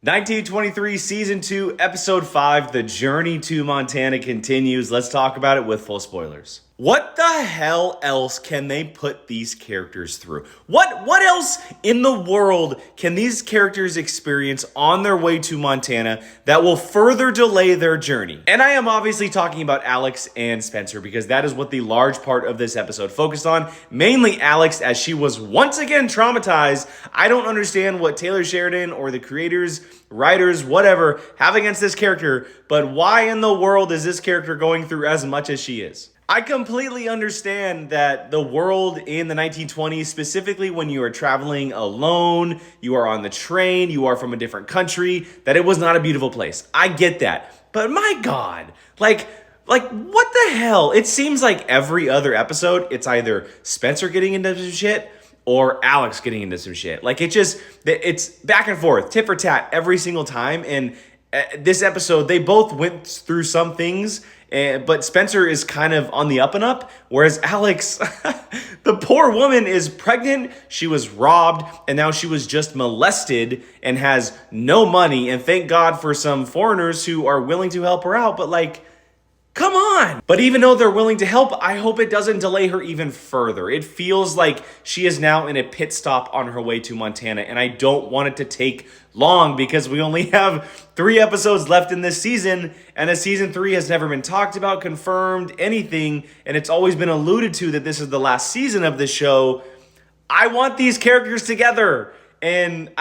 1923 Season 2, Episode 5, The Journey to Montana continues. Let's talk about it with full spoilers. What the hell else can they put these characters through? What else in the world can these characters experience on their way to Montana that will further delay their journey? And I am obviously talking about Alex and Spencer because that is what the large part of this episode focused on. Mainly Alex, as she was once again traumatized. I don't understand what Taylor Sheridan or the creators, writers, whatever, have against this character, but why in the world is this character going through as much as she is? I completely understand that the world in the 1920s, specifically when you are traveling alone, you are on the train, you are from a different country, that it was not a beautiful place. I get that. But my God, like what the hell? It seems like every other episode, it's either Spencer getting into some shit or Alex getting into some shit. Like it's back and forth, tit for tat every single time. And this episode, they both went through some things, but Spencer is kind of on the up and up, whereas Alex, the poor woman, is pregnant, she was robbed, and now she was just molested and has no money, and thank God for some foreigners who are willing to help her out, but like, come on! But even though they're willing to help, I hope it doesn't delay her even further. It feels like she is now in a pit stop on her way to Montana, and I don't want it to take long because we only have 3 episodes left in this season, and a season 3 has never been talked about, confirmed, anything, and it's always been alluded to that this is the last season of the show. I want these characters together. And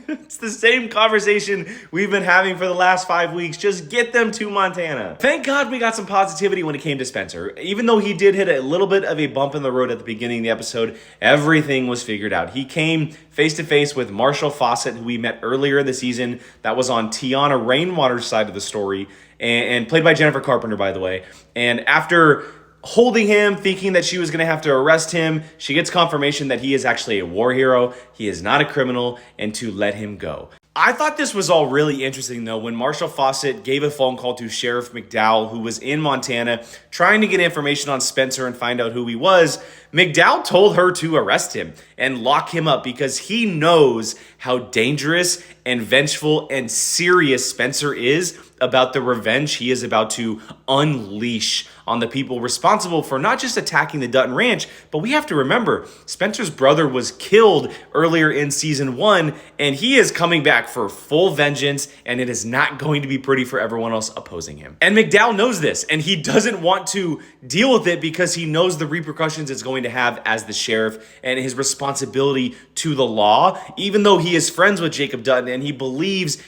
it's the same conversation we've been having for the last 5 weeks. Just get them to Montana. Thank God we got some positivity when it came to Spencer. Even though he did hit a little bit of a bump in the road at the beginning of the episode, everything was figured out. He came face to face with Marshall Fawcett, who we met earlier in the season. That was on Tiana Rainwater's side of the story, and played by Jennifer Carpenter, by the way. And after holding him, thinking that she was going to have to arrest him, she gets confirmation that he is actually a war hero, he is not a criminal, and to let him go. I thought this was all really interesting, though, when Marshall Fawcett gave a phone call to Sheriff McDowell, who was in Montana, trying to get information on Spencer and find out who he was. McDowell told her to arrest him and lock him up because he knows how dangerous and vengeful and serious Spencer is about the revenge he is about to unleash on the people responsible for not just attacking the Dutton Ranch, but we have to remember, Spencer's brother was killed earlier in season 1, and he is coming back for full vengeance, and it is not going to be pretty for everyone else opposing him. And McDowell knows this, and he doesn't want to deal with it because he knows the repercussions it's going to have as the sheriff and his responsibility to the law, even though he is friends with Jacob Dutton and he believes